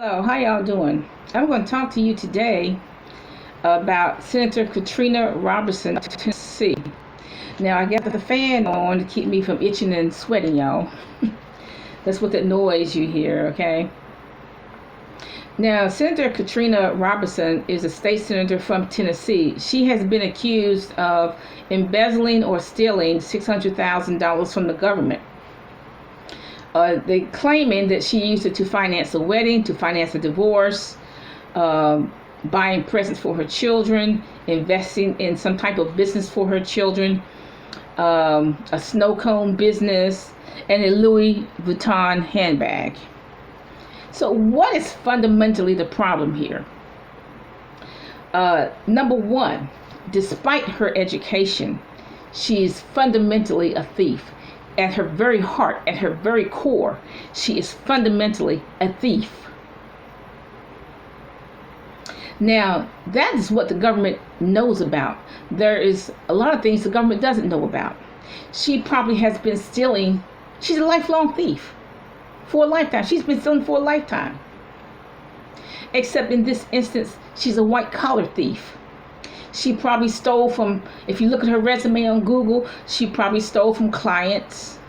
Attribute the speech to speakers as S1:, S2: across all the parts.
S1: Hello, how y'all doing? I'm going to talk to you today about Senator Katrina Robertson, Tennessee. Now, I got the fan on to keep me from itching and sweating, y'all. That's what that noise you hear, okay? Now, Senator Katrina Robertson is a state senator from Tennessee. She has been accused of embezzling or stealing $600,000 from the government. They claiming that she used it to finance a wedding, to finance a divorce, buying presents for her children, investing in some type of business for her children, a snow cone business, and a Louis Vuitton handbag. So what is fundamentally the problem here? Number one, despite her education, she is fundamentally a thief. At her very heart, at her very core, she is fundamentally a thief. Now, that is what the government knows about. There is a lot of things the government doesn't know about. She probably has been stealing. She's a lifelong thief for a lifetime. She's been stealing for a lifetime. Except in this instance, she's a white collar thief. She probably stole from, if you look at her resume on Google, she probably stole from clients.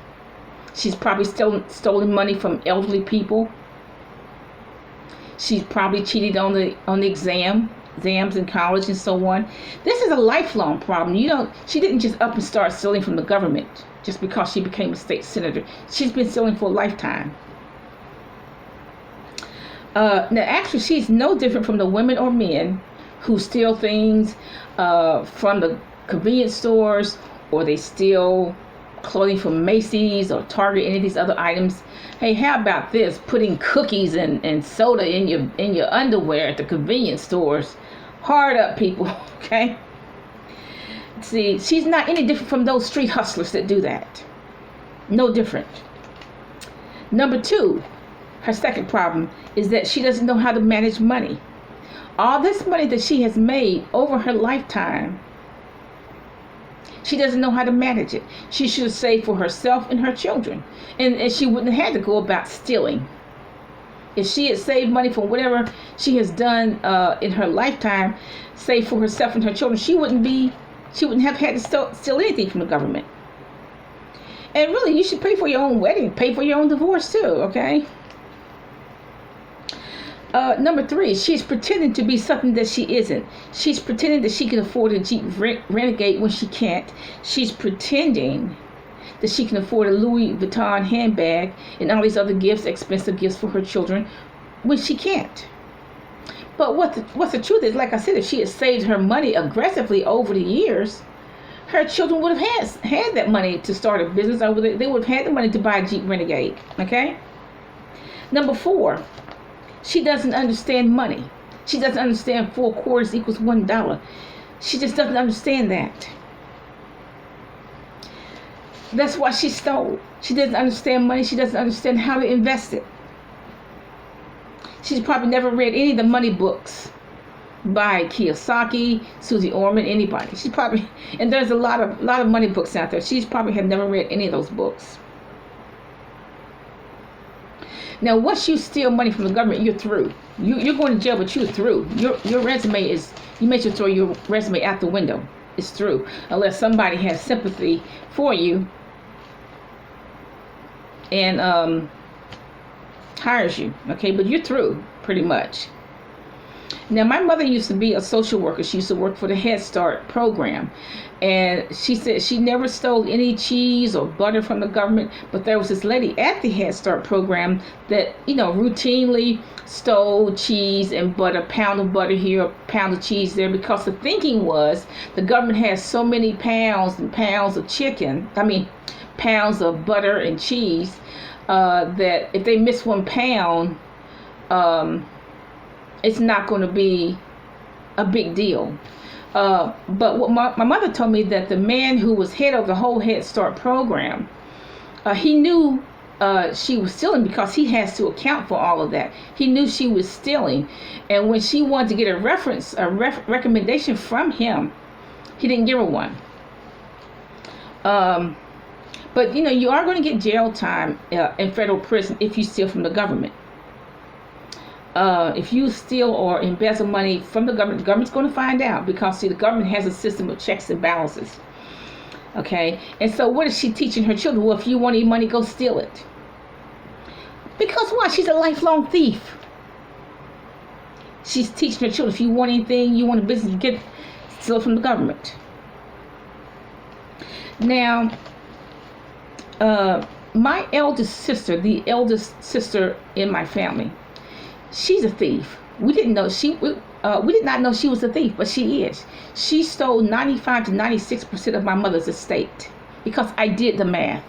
S1: She's probably stolen money from elderly people. She's probably cheated on the exams in college and so on. This is a lifelong problem. She didn't just up and start stealing from the government just because she became a state senator. She's been stealing for a lifetime. Now, actually, she's no different from the women or men who steal things from the convenience stores, or they steal clothing from Macy's or Target, any of these other items. Hey, how about this? Putting cookies and soda in your underwear at the convenience stores. Hard up, people, okay? See, she's not any different from those street hustlers that do that. No different. Number two, her second problem is that she doesn't know how to manage money. All this money that she has made over her lifetime, she doesn't know how to manage it. She should have saved for herself and her children. And she wouldn't have had to go about stealing. If she had saved money from whatever she has done in her lifetime, saved for herself and her children, she wouldn't have had to steal anything from the government. And really, you should pay for your own wedding, pay for your own divorce too, okay? Number three, she's pretending to be something that she isn't. She's pretending that she can afford a Jeep Renegade when she can't. She's pretending that she can afford a Louis Vuitton handbag and all these other gifts, expensive gifts for her children, when she can't. But what's the truth is, like I said, if she had saved her money aggressively over the years, her children would have had that money to start a business, or they would have had the money to buy a Jeep Renegade, okay? Number four, she doesn't understand money. She doesn't understand 4 quarters equals $1. She just doesn't understand that. That's why she stole. She doesn't understand money. She doesn't understand how to invest it. She's probably never read any of the money books by Kiyosaki, Susie Orman, anybody. She probably, and there's a lot of money books out there. She's probably have never read any of those books. Now, once you steal money from the government, you're through. You're going to jail, but you're through. Your resume is, you may just throw your resume out the window. It's through. Unless somebody has sympathy for you and hires you, okay? But you're through, pretty much. Now, my mother used to be a social worker. She used to work for the Head Start program. And she said she never stole any cheese or butter from the government. But there was this lady at the Head Start program that, routinely stole cheese and butter, pound of butter here, a pound of cheese there. Because the thinking was the government has so many pounds and pounds of pounds of butter and cheese, that if they miss 1 pound, it's not going to be a big deal. But what my mother told me, that the man who was head of the whole Head Start program, he knew she was stealing because he has to account for all of that. He knew she was stealing. And when she wanted to get a recommendation from him, he didn't give her one. But you are going to get jail time in federal prison if you steal from the government. if you steal or embezzle money from the government's going to find out, because see, the government has a system of checks and balances. Okay, and so what is she teaching her children? Well, if you want any money, go steal it. Because why? She's a lifelong thief. She's teaching her children, if you want anything, you want a business, you steal it from the government. Now, my eldest sister, the eldest sister in my family, she's a thief. We did not know she was a thief, but she is. She stole 95 to 96% of my mother's estate, because I did the math.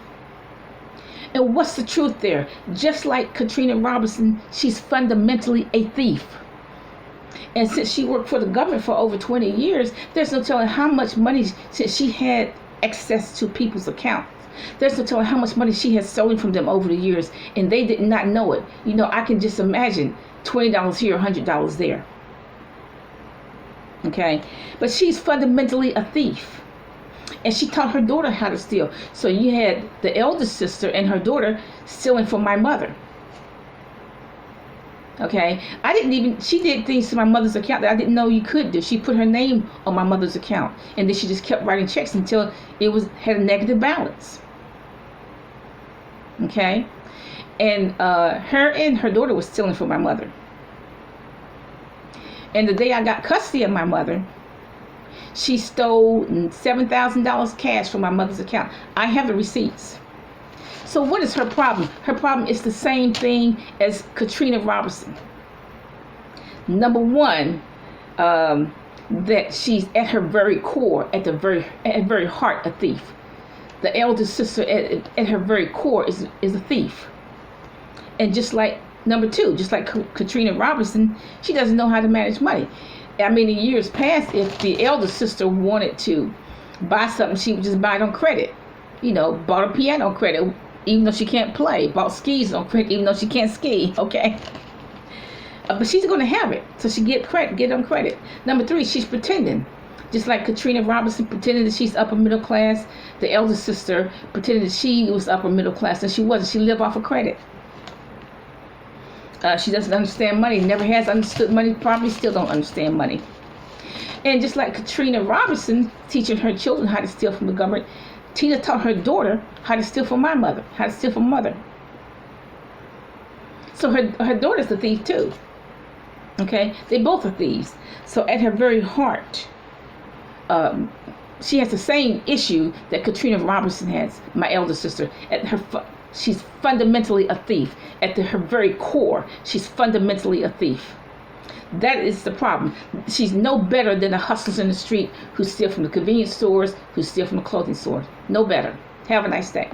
S1: And what's the truth there? Just like Katrina Robinson, she's fundamentally a thief. And since she worked for the government for over 20 years, there's no telling how much money, since she had access to people's accounts, there's no telling how much money she has stolen from them over the years, and they did not know it. You know, I can just imagine $20 here, $100 there. Okay, but she's fundamentally a thief, and she taught her daughter how to steal. So you had the eldest sister and her daughter stealing from my mother. Okay, she did things to my mother's account that I didn't know you could do. She put her name on my mother's account, and then she just kept writing checks until it had a negative balance. Okay, and her and her daughter was stealing from my mother. And the day I got custody of my mother, she stole $7,000 cash from my mother's account. I have the receipts. So what is her problem? Her problem is the same thing as Katrina Robinson. Number one, that she's at her very core, at very heart, a thief. The eldest sister at her very core is a thief. And just like number two, just like Katrina Robinson, she doesn't know how to manage money. I mean, in years past, if the eldest sister wanted to buy something, she would just buy it on credit. You know, bought a piano on credit, even though she can't play. Bought skis on credit, even though she can't ski. Okay, but she's going to have it, so she get on credit. Number three, she's pretending, just like Katrina Robinson pretended that she's upper middle class. The eldest sister pretended that she was upper middle class, and she wasn't. She lived off of credit. She doesn't understand money. Never has understood money. Probably still don't understand money. And just like Katrina Robinson teaching her children how to steal from the government, Tina taught her daughter how to steal from my mother, how to steal from mother. So her daughter's a thief too. Okay, they both are thieves. So at her very heart, she has the same issue that Katrina Robinson has, my elder sister. She's fundamentally a thief. At her very core, she's fundamentally a thief. That is the problem. She's no better than the hustlers in the street who steal from the convenience stores, who steal from the clothing stores. No better. Have a nice day.